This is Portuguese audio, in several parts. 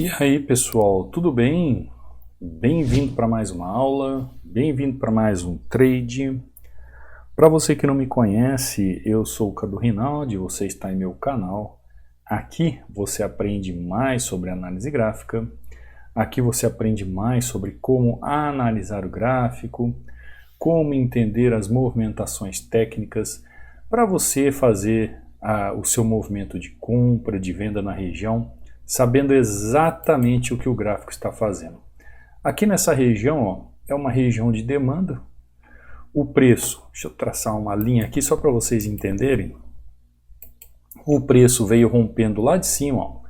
E aí pessoal, tudo bem? Bem-vindo para mais uma aula, bem-vindo para mais um trade. Para você que não me conhece, eu sou o Cadu Rinaldi, você está em meu canal. Aqui você aprende mais sobre análise gráfica, aqui você aprende mais sobre como analisar o gráfico, como entender as movimentações técnicas para você fazer o seu movimento de compra, de venda na região, sabendo exatamente o que o gráfico está fazendo. Aqui nessa região, ó, é uma região de demanda. O preço, deixa eu traçar uma linha aqui só para vocês entenderem. O preço veio rompendo lá de cima, ó,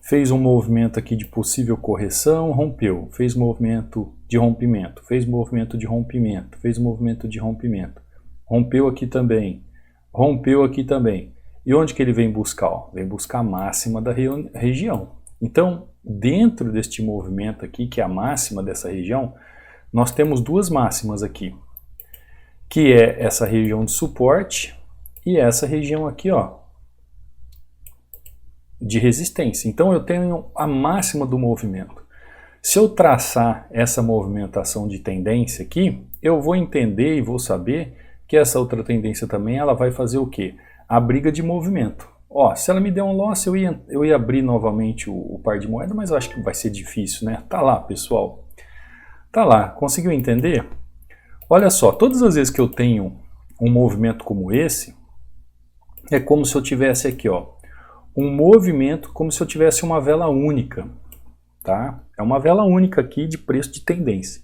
fez um movimento aqui de possível correção, rompeu, fez movimento de rompimento, fez movimento de rompimento, fez movimento de rompimento, rompeu aqui também, rompeu aqui também. E onde que ele vem buscar? Ó? Vem buscar a máxima da região. Então, dentro deste movimento aqui, que é a máxima dessa região, nós temos duas máximas aqui, que é essa região de suporte e essa região aqui, ó, de resistência. Então, eu tenho a máxima do movimento. Se eu traçar essa movimentação de tendência aqui, eu vou entender e vou saber que essa outra tendência também ela vai fazer o quê? A briga de movimento. Ó, se ela me der um loss, eu ia abrir novamente o par de moeda, mas eu acho que vai ser difícil, né? Tá lá, pessoal. Tá lá. Conseguiu entender? Olha só, todas as vezes que eu tenho um movimento como esse, é como se eu tivesse aqui, ó, um movimento como se eu tivesse uma vela única, tá? É uma vela única aqui de preço de tendência.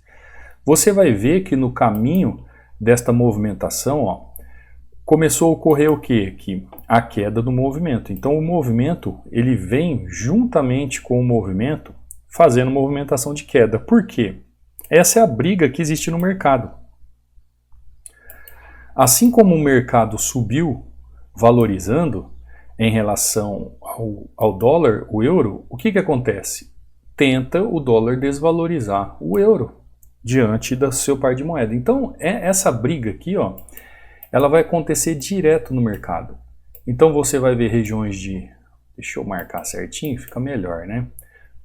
Você vai ver que no caminho desta movimentação, ó, começou a ocorrer o quê? Que a queda do movimento. Então o movimento ele vem juntamente com o movimento fazendo movimentação de queda. Por quê? Essa é a briga que existe no mercado. Assim como o mercado subiu valorizando em relação ao dólar, o euro, o que acontece? Tenta o dólar desvalorizar o euro diante do seu par de moeda. Então essa briga aqui, ó, ela vai acontecer direto no mercado. Então você vai ver regiões de... Deixa eu marcar certinho, fica melhor, né?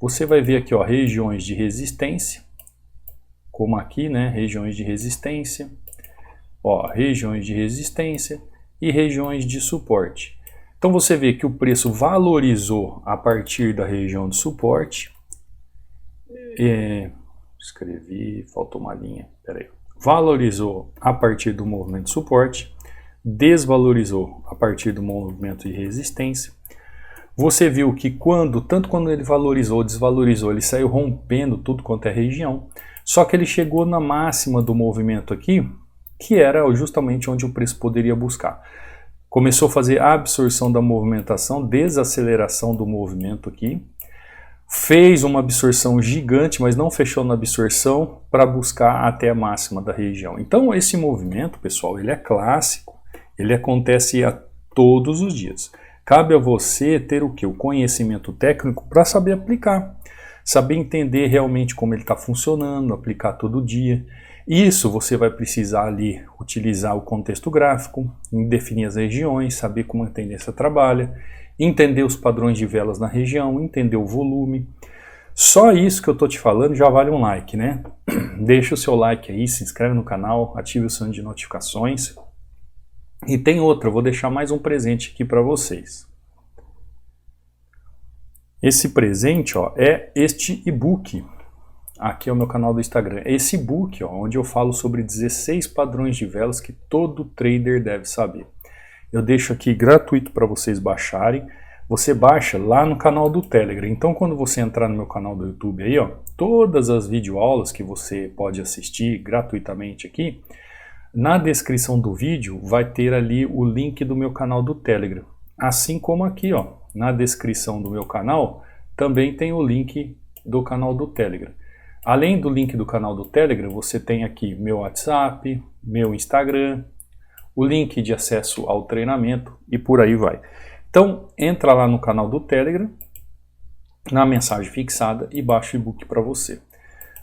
Você vai ver aqui, ó, regiões de resistência, como aqui, né? Regiões de resistência, ó, regiões de resistência e regiões de suporte. Então você vê que o preço valorizou a partir da região de suporte. Escrevi, faltou uma linha, peraí. Valorizou a partir do movimento de suporte, desvalorizou a partir do movimento de resistência. Você viu que tanto quando ele valorizou, desvalorizou, ele saiu rompendo tudo quanto é região, só que ele chegou na máxima do movimento aqui, que era justamente onde o preço poderia buscar. Começou a fazer a absorção da movimentação, desaceleração do movimento aqui, fez uma absorção gigante, mas não fechou na absorção para buscar até a máxima da região. Então esse movimento, pessoal, ele é clássico, ele acontece a todos os dias. Cabe a você ter o quê? O conhecimento técnico para saber aplicar, saber entender realmente como ele está funcionando, aplicar todo dia. Isso você vai precisar ali utilizar o contexto gráfico, definir as regiões, saber como a tendência trabalha, entender os padrões de velas na região, entender o volume. Só isso que eu estou te falando já vale um like, né? Deixa o seu like aí, se inscreve no canal, ative o sininho de notificações. E tem outra, eu vou deixar mais um presente aqui para vocês. Esse presente, ó, é este e-book. Aqui é o meu canal do Instagram. Esse e-book, ó, onde eu falo sobre 16 padrões de velas que todo trader deve saber. Eu deixo aqui gratuito para vocês baixarem. Você baixa lá no canal do Telegram. Então, quando você entrar no meu canal do YouTube aí, ó, todas as videoaulas que você pode assistir gratuitamente aqui, na descrição do vídeo vai ter ali o link do meu canal do Telegram. Assim como aqui, ó, na descrição do meu canal, também tem o link do canal do Telegram. Além do link do canal do Telegram, você tem aqui meu WhatsApp, meu Instagram, o link de acesso ao treinamento e por aí vai. Então, entra lá no canal do Telegram, na mensagem fixada e baixa o e-book para você.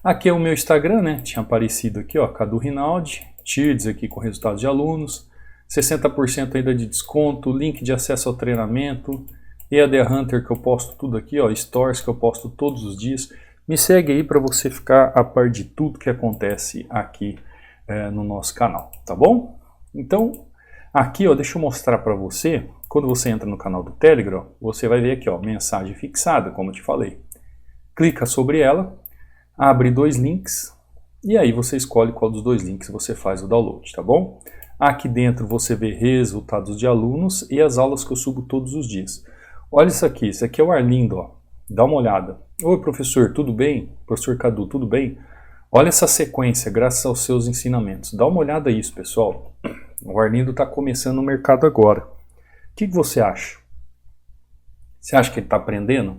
Aqui é o meu Instagram, né? Tinha aparecido aqui, ó, Cadu Rinaldi, TIRDS aqui com resultados de alunos, 60% ainda de desconto, link de acesso ao treinamento, EAD Hunter, que eu posto tudo aqui, ó, Stories, que eu posto todos os dias. Me segue aí para você ficar a par de tudo que acontece aqui no nosso canal, tá bom? Então, aqui, ó, deixa eu mostrar para você, quando você entra no canal do Telegram, você vai ver aqui, ó, mensagem fixada, como eu te falei. Clica sobre ela, abre 2 links, e aí você escolhe qual dos 2 links você faz o download, tá bom? Aqui dentro você vê resultados de alunos e as aulas que eu subo todos os dias. Olha isso aqui é o Arlindo, ó. Dá uma olhada. Oi, professor, tudo bem? Professor Cadu, tudo bem? Olha essa sequência, graças aos seus ensinamentos. Dá uma olhada nisso, pessoal. O Arlindo está começando no mercado agora. O que você acha? Você acha que ele está aprendendo?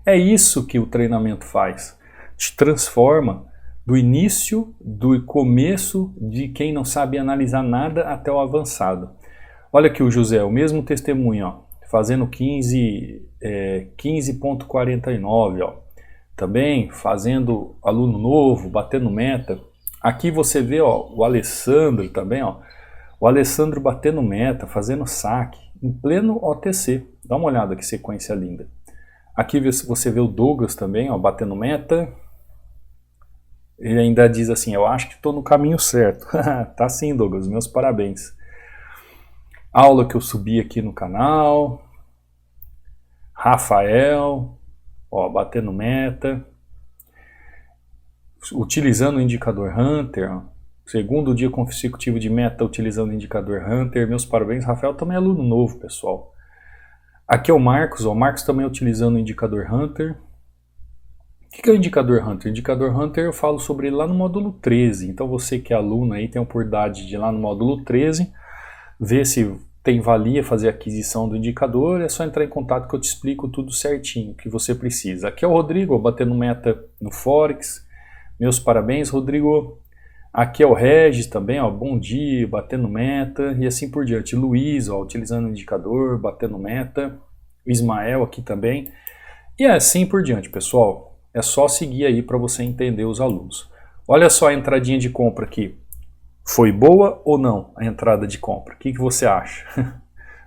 É isso que o treinamento faz. Te transforma do início, do começo de quem não sabe analisar nada até o avançado. Olha aqui o José, o mesmo testemunho, ó. Fazendo 15.49, ó. Também fazendo aluno novo, batendo meta. Aqui você vê, ó, o Alessandro também, ó. O Alessandro batendo meta, fazendo saque, em pleno OTC. Dá uma olhada que sequência linda. Aqui você vê o Douglas também, ó, batendo meta. Ele ainda diz assim, eu acho que estou no caminho certo. Tá sim, Douglas, meus parabéns. Aula que eu subi aqui no canal. Rafael, ó, batendo meta. Utilizando o indicador Hunter, ó. Segundo dia consecutivo de meta utilizando o indicador Hunter. Meus parabéns, Rafael também é aluno novo, pessoal. Aqui é o Marcos, ó, o Marcos também utilizando o indicador Hunter. O que é o indicador Hunter? O indicador Hunter eu falo sobre ele lá no módulo 13. Então você que é aluno aí tem a oportunidade de ir lá no módulo 13, ver se tem valia fazer a aquisição do indicador, é só entrar em contato que eu te explico tudo certinho que você precisa. Aqui é o Rodrigo, batendo meta no Forex. Meus parabéns, Rodrigo. Aqui é o Regis também, ó, bom dia, batendo meta e assim por diante. Luiz, ó, utilizando o indicador, batendo meta. O Ismael aqui também. E assim por diante, pessoal. É só seguir aí para você entender os alunos. Olha só a entradinha de compra aqui. Foi boa ou não a entrada de compra? O que você acha?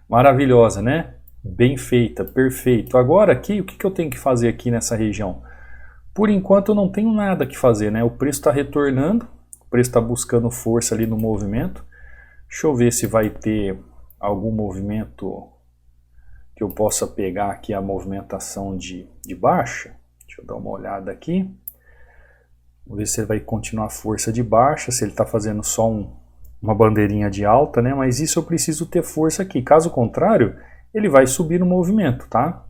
Maravilhosa, né? Bem feita, perfeito. Agora aqui, o que eu tenho que fazer aqui nessa região? Por enquanto eu não tenho nada que fazer, né? O preço está retornando, o preço está buscando força ali no movimento. Deixa eu ver se vai ter algum movimento que eu possa pegar aqui a movimentação de baixa. Deixa eu dar uma olhada aqui. Vamos ver se ele vai continuar a força de baixa, se ele está fazendo só uma bandeirinha de alta, né? Mas isso eu preciso ter força aqui. Caso contrário, ele vai subir no movimento, tá?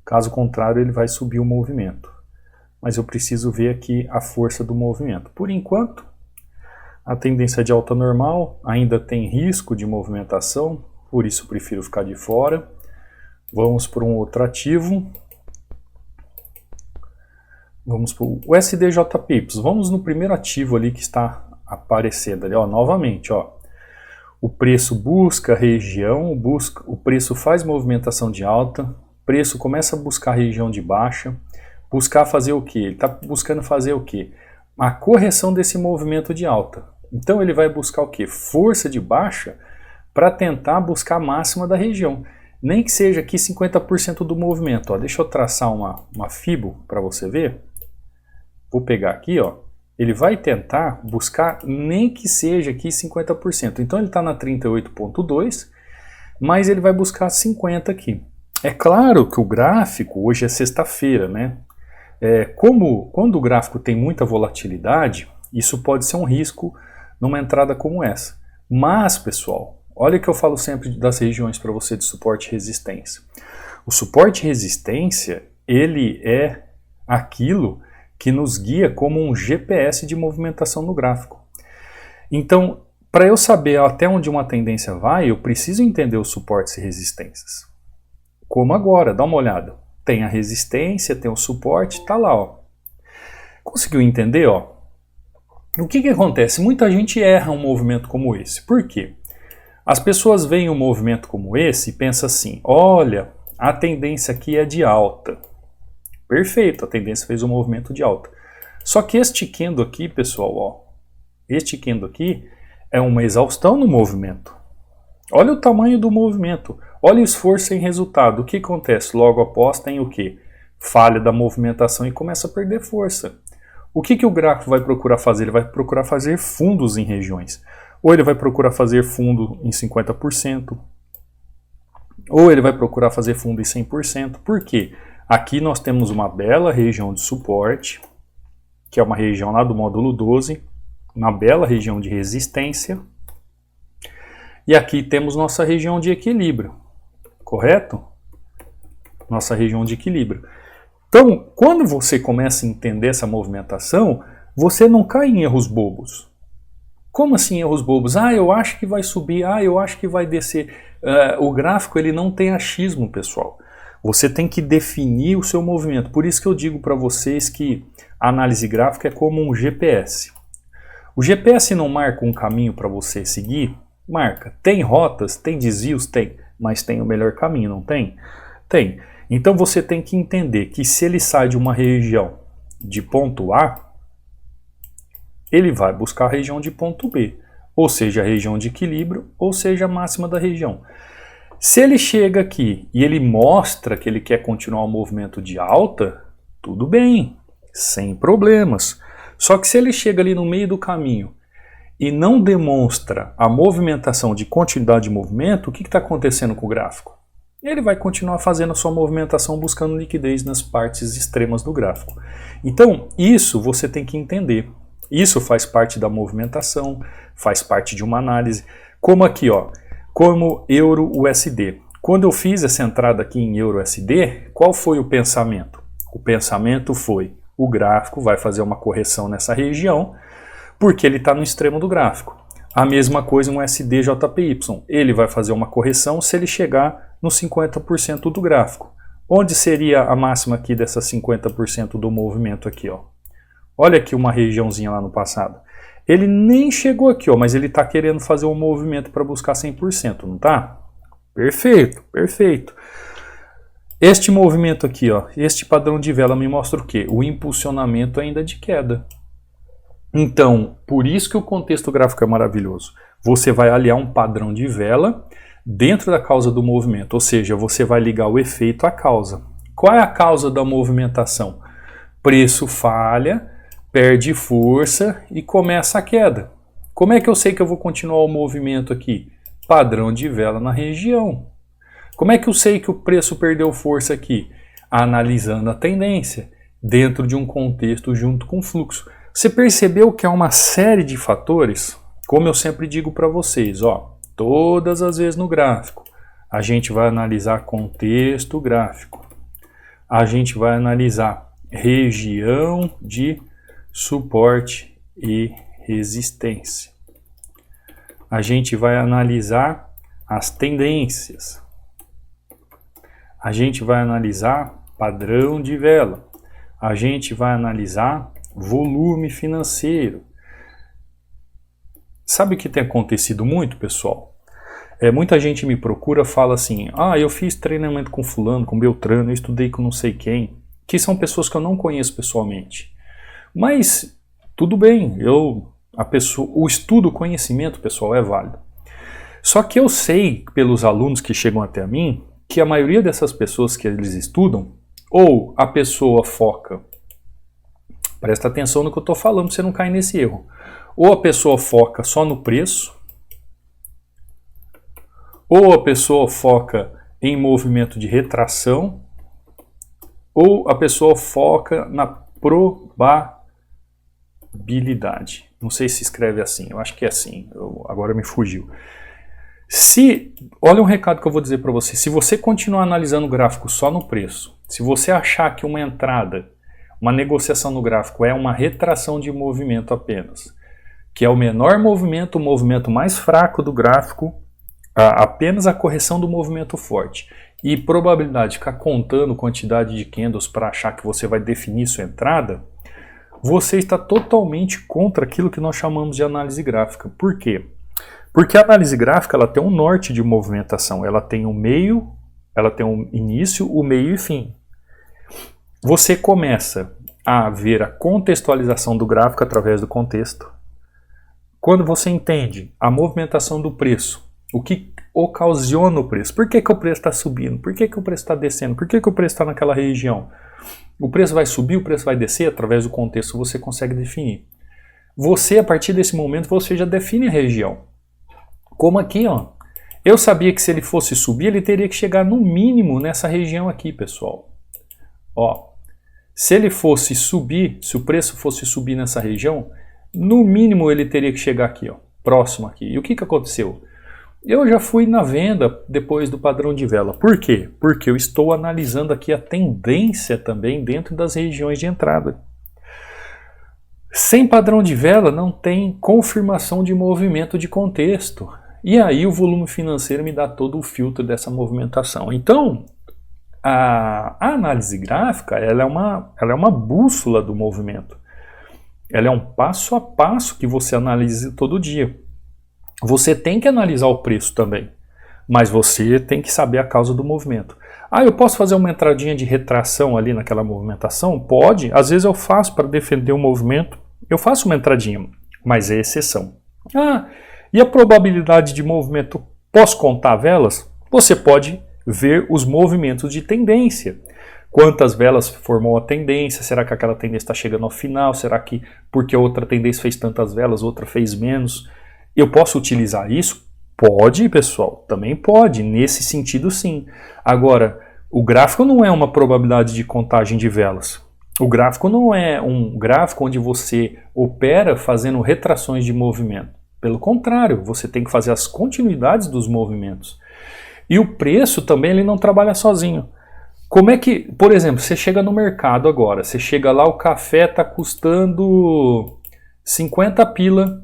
Caso contrário, ele vai subir o movimento. Mas eu preciso ver aqui a força do movimento. Por enquanto, a tendência de alta normal ainda tem risco de movimentação, por isso eu prefiro ficar de fora. Vamos para um outro ativo. Vamos para o SDJPIPS. Vamos no primeiro ativo ali que está aparecendo ali, ó, novamente, ó. O preço busca região, o preço faz movimentação de alta, o preço começa a buscar região de baixa, buscar fazer o quê? Ele está buscando fazer o quê? A correção desse movimento de alta. Então ele vai buscar o quê? Força de baixa para tentar buscar a máxima da região. Nem que seja aqui 50% do movimento. Ó. Deixa eu traçar uma fibo para você ver. Vou pegar aqui, ó. Ele vai tentar buscar nem que seja aqui 50%. Então ele está na 38,2, mas ele vai buscar 50 aqui. É claro que o gráfico, hoje é sexta-feira, né? Quando o gráfico tem muita volatilidade, isso pode ser um risco numa entrada como essa. Mas, pessoal, olha que eu falo sempre das regiões para você de suporte e resistência. O suporte e resistência, ele é aquilo que nos guia como um GPS de movimentação no gráfico. Então, para eu saber até onde uma tendência vai, eu preciso entender os suportes e resistências. Como agora, dá uma olhada. Tem a resistência, tem o suporte, tá lá, ó. Conseguiu entender, ó? O que acontece? Muita gente erra um movimento como esse. Por quê? As pessoas veem um movimento como esse e pensam assim, olha, a tendência aqui é de alta. Perfeito, a tendência fez um movimento de alta. Só que este candle aqui, pessoal, ó, este candle aqui é uma exaustão no movimento. Olha o tamanho do movimento. Olha o esforço sem resultado. O que acontece? Logo após tem o quê? Falha da movimentação e começa a perder força. O que o gráfico vai procurar fazer? Ele vai procurar fazer fundos em regiões. Ou ele vai procurar fazer fundo em 50%, ou ele vai procurar fazer fundo em 100%. Por quê? Aqui nós temos uma bela região de suporte, que é uma região lá do módulo 12, uma bela região de resistência, e aqui temos nossa região de equilíbrio, correto? Nossa região de equilíbrio. Então, quando você começa a entender essa movimentação, você não cai em erros bobos. Como assim erros bobos? Eu acho que vai subir, eu acho que vai descer. O gráfico ele não tem achismo, pessoal. Você tem que definir o seu movimento. Por isso que eu digo para vocês que a análise gráfica é como um GPS. O GPS não marca um caminho para você seguir? Marca. Tem rotas, tem desvios? Tem. Mas tem o melhor caminho, não tem? Tem. Então você tem que entender que se ele sai de uma região de ponto A, ele vai buscar a região de ponto B, ou seja, a região de equilíbrio, ou seja, a máxima da região. Se ele chega aqui e ele mostra que ele quer continuar o movimento de alta, tudo bem, sem problemas. Só que se ele chega ali no meio do caminho e não demonstra a movimentação de continuidade de movimento, o que está acontecendo com o gráfico? Ele vai continuar fazendo a sua movimentação buscando liquidez nas partes extremas do gráfico. Então, isso você tem que entender. Isso faz parte da movimentação, faz parte de uma análise. Como aqui, ó, como Euro-USD. Quando eu fiz essa entrada aqui em Euro-USD, qual foi o pensamento? O pensamento foi, o gráfico vai fazer uma correção nessa região, porque ele está no extremo do gráfico. A mesma coisa em USD-JPY. Ele vai fazer uma correção se ele chegar no 50% do gráfico. Onde seria a máxima aqui dessa 50% do movimento aqui, ó? Olha aqui uma regiãozinha lá no passado. Ele nem chegou aqui, ó, mas ele está querendo fazer um movimento para buscar 100%, não tá? Perfeito, perfeito. Este movimento aqui, ó, este padrão de vela me mostra o quê? O impulsionamento ainda de queda. Então, por isso que o contexto gráfico é maravilhoso. Você vai aliar um padrão de vela dentro da causa do movimento, ou seja, você vai ligar o efeito à causa. Qual é a causa da movimentação? Preço falha, perde força e começa a queda. Como é que eu sei que eu vou continuar o movimento aqui? Padrão de vela na região. Como é que eu sei que o preço perdeu força aqui? Analisando a tendência, dentro de um contexto junto com o fluxo. Você percebeu que é uma série de fatores? Como eu sempre digo para vocês, ó, todas as vezes no gráfico, a gente vai analisar contexto gráfico. A gente vai analisar região de suporte e resistência. A gente vai analisar as tendências. A gente vai analisar padrão de vela. A gente vai analisar volume financeiro. Sabe o que tem acontecido muito, pessoal? Muita gente me procura, fala assim, eu fiz treinamento com fulano, com Beltrano, eu estudei com não sei quem, que são pessoas que eu não conheço pessoalmente. Mas tudo bem, o estudo, o conhecimento, pessoal, é válido. Só que eu sei, pelos alunos que chegam até mim, que a maioria dessas pessoas que eles estudam, ou a pessoa foca, presta atenção no que eu estou falando para você não cair nesse erro, ou a pessoa foca só no preço, ou a pessoa foca em movimento de retração, ou a pessoa foca na probabilidade. Não sei se escreve assim, eu acho que é assim, agora me fugiu. Olha um recado que eu vou dizer para você, se você continuar analisando o gráfico só no preço, se você achar que uma entrada, uma negociação no gráfico é uma retração de movimento apenas, que é o menor movimento, o movimento mais fraco do gráfico, apenas a correção do movimento forte, e probabilidade de ficar contando quantidade de candles para achar que você vai definir sua entrada, você está totalmente contra aquilo que nós chamamos de análise gráfica. Por quê? Porque a análise gráfica ela tem um norte de movimentação, ela tem um meio, ela tem um início, o meio e fim. Você começa a ver a contextualização do gráfico através do contexto. Quando você entende a movimentação do preço, ocasiona o preço? Por que o preço está subindo? Por que o preço está descendo? Por que o preço está naquela região? O preço vai subir, o preço vai descer? Através do contexto você consegue definir. Você, a partir desse momento, você já define a região. Como aqui, ó. Eu sabia que se ele fosse subir, ele teria que chegar no mínimo nessa região aqui, pessoal. Ó, se ele fosse subir, se o preço fosse subir nessa região, no mínimo ele teria que chegar aqui, ó, próximo aqui. E o que aconteceu? Eu já fui na venda depois do padrão de vela. Por quê? Porque eu estou analisando aqui a tendência também dentro das regiões de entrada. Sem padrão de vela não tem confirmação de movimento de contexto. E aí o volume financeiro me dá todo o filtro dessa movimentação. Então, a análise gráfica ela é uma bússola do movimento. Ela é um passo a passo que você analisa todo dia. Você tem que analisar o preço também, mas você tem que saber a causa do movimento. Ah, eu posso fazer uma entradinha de retração ali naquela movimentação? Pode. Às vezes eu faço para defender o movimento. Eu faço uma entradinha, mas é exceção. Ah, e a probabilidade de movimento? Posso contar velas? Você pode ver os movimentos de tendência. Quantas velas formou a tendência? Será que aquela tendência está chegando ao final? Será que porque a outra tendência fez tantas velas, outra fez menos? Eu posso utilizar isso? Pode, pessoal, também pode, nesse sentido sim. Agora, o gráfico não é uma probabilidade de contagem de velas. O gráfico não é um gráfico onde você opera fazendo retrações de movimento. Pelo contrário, você tem que fazer as continuidades dos movimentos. E o preço também ele não trabalha sozinho. Como é que, por exemplo, você chega no mercado agora, você chega lá, o café está custando 50 pila.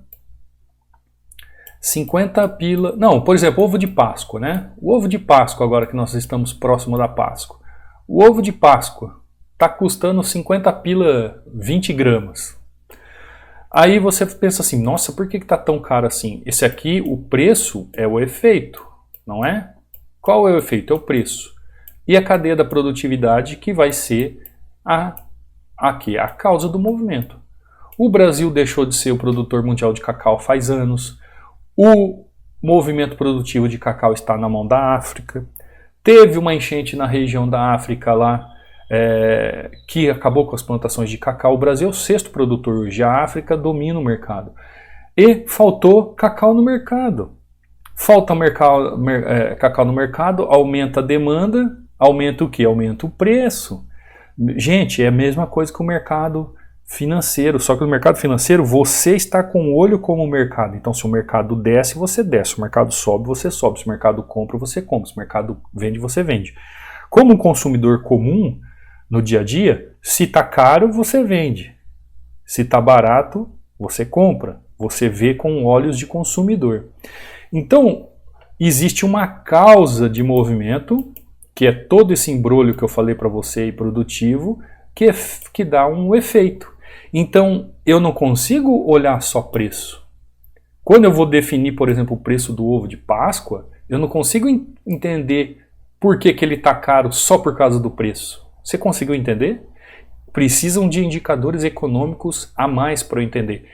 50 pila... Não, por exemplo, ovo de Páscoa, né? O ovo de Páscoa, agora que nós estamos próximo da Páscoa. O ovo de Páscoa está custando 50 pila 20 gramas. Aí você pensa assim, nossa, por que está tão caro assim? Esse aqui, o preço é o efeito, não é? Qual é o efeito? É o preço. E a cadeia da produtividade que vai ser a causa do movimento. O Brasil deixou de ser o produtor mundial de cacau faz anos. O movimento produtivo de cacau está na mão da África. Teve uma enchente na região da África lá, que acabou com as plantações de cacau. O Brasil é o sexto produtor hoje. A África domina o mercado. E faltou cacau no mercado. Falta cacau no mercado, aumenta a demanda, aumenta o quê? Aumenta o preço. Gente, é a mesma coisa que o mercado financeiro, só que no mercado financeiro você está com o olho como o mercado. Então se o mercado desce, você desce. Se o mercado sobe, você sobe. Se o mercado compra, você compra. Se o mercado vende, você vende. Como um consumidor comum, no dia a dia, se está caro, você vende. Se está barato, você compra. Você vê com olhos de consumidor. Então, existe uma causa de movimento, que é todo esse embrolho que eu falei para você e produtivo, que dá um efeito. Então, eu não consigo olhar só preço. Quando eu vou definir, por exemplo, o preço do ovo de Páscoa, eu não consigo entender por que ele está caro só por causa do preço. Você conseguiu entender? Precisam de indicadores econômicos a mais para eu entender.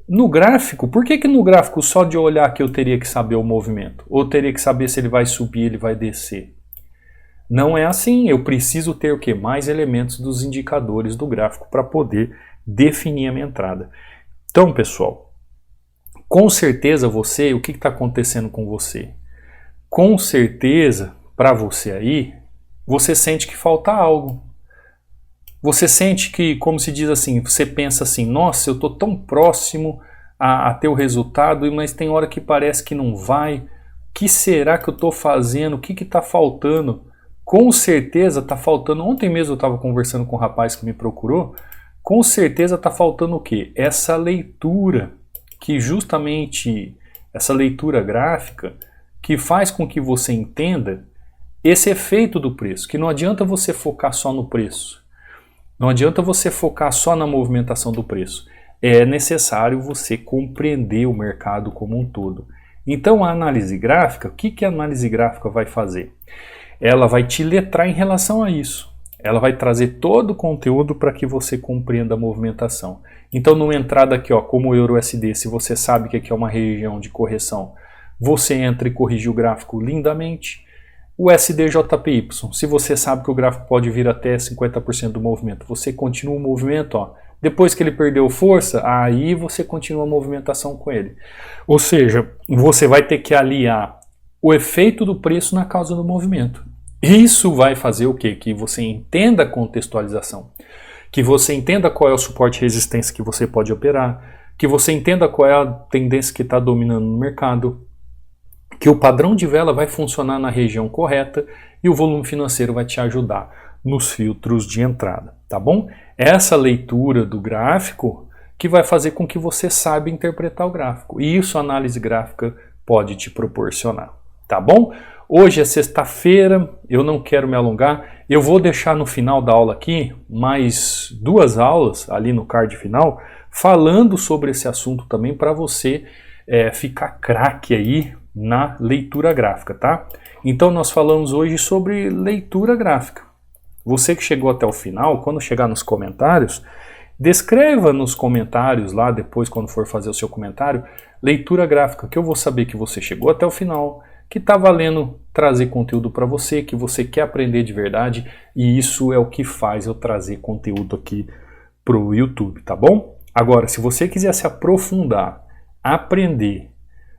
No gráfico, por que no gráfico só de olhar que eu teria que saber o movimento? Ou teria que saber se ele vai subir, ele vai descer? Não é assim, eu preciso ter o quê? Mais elementos dos indicadores do gráfico para poder definir a minha entrada. Então, pessoal, com certeza você, o que está acontecendo com você? Com certeza, para você aí, você sente que falta algo. Você sente que, como se diz assim, você pensa assim, nossa, eu estou tão próximo a ter o resultado, mas tem hora que parece que não vai. O que será que eu estou fazendo? O que está faltando? Com certeza está faltando, ontem mesmo eu estava conversando com um rapaz que me procurou, com certeza está faltando o quê? Essa leitura, que justamente, essa leitura gráfica, que faz com que você entenda esse efeito do preço, que não adianta você focar só no preço, não adianta você focar só na movimentação do preço, é necessário você compreender o mercado como um todo. Então a análise gráfica, o que a análise gráfica vai fazer? Ela vai te letrar em relação a isso. Ela vai trazer todo o conteúdo para que você compreenda a movimentação. Então, numa entrada aqui, ó, como o EURUSD, se você sabe que aqui é uma região de correção, você entra e corrige o gráfico lindamente. O SDJPY, se você sabe que o gráfico pode vir até 50% do movimento, você continua o movimento, ó. Depois que ele perdeu força, aí você continua a movimentação com ele. Ou seja, você vai ter que aliar o efeito do preço na causa do movimento. Isso vai fazer o quê? Que você entenda a contextualização, que você entenda qual é o suporte e resistência que você pode operar, que você entenda qual é a tendência que está dominando no mercado, que o padrão de vela vai funcionar na região correta e o volume financeiro vai te ajudar nos filtros de entrada, tá bom? Essa leitura do gráfico que vai fazer com que você saiba interpretar o gráfico, e isso a análise gráfica pode te proporcionar, tá bom? Hoje é sexta-feira, eu não quero me alongar, eu vou deixar no final da aula aqui mais 2 aulas ali no card final, falando sobre esse assunto também para você ficar craque aí na leitura gráfica, tá? Então nós falamos hoje sobre leitura gráfica. Você que chegou até o final, quando chegar nos comentários, descreva nos comentários lá depois, quando for fazer o seu comentário, leitura gráfica, que eu vou saber que você chegou até o final, que está valendo trazer conteúdo para você, que você quer aprender de verdade, e isso é o que faz eu trazer conteúdo aqui para o YouTube, tá bom? Agora, se você quiser se aprofundar, aprender,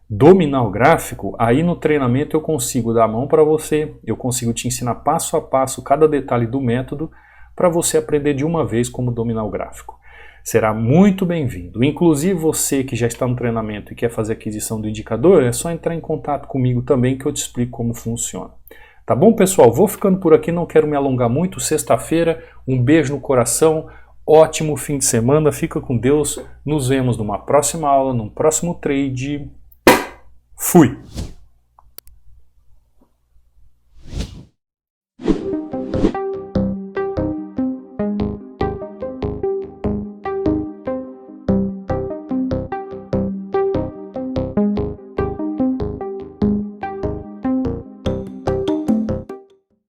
dominar o gráfico, aí no treinamento eu consigo dar a mão para você, eu consigo te ensinar passo a passo cada detalhe do método para você aprender de uma vez como dominar o gráfico. Será muito bem-vindo. Inclusive você que já está no treinamento e quer fazer aquisição do indicador, é só entrar em contato comigo também que eu te explico como funciona. Tá bom, pessoal? Vou ficando por aqui, não quero me alongar muito. Sexta-feira, um beijo no coração, ótimo fim de semana, fica com Deus. Nos vemos numa próxima aula, num próximo trade. Fui!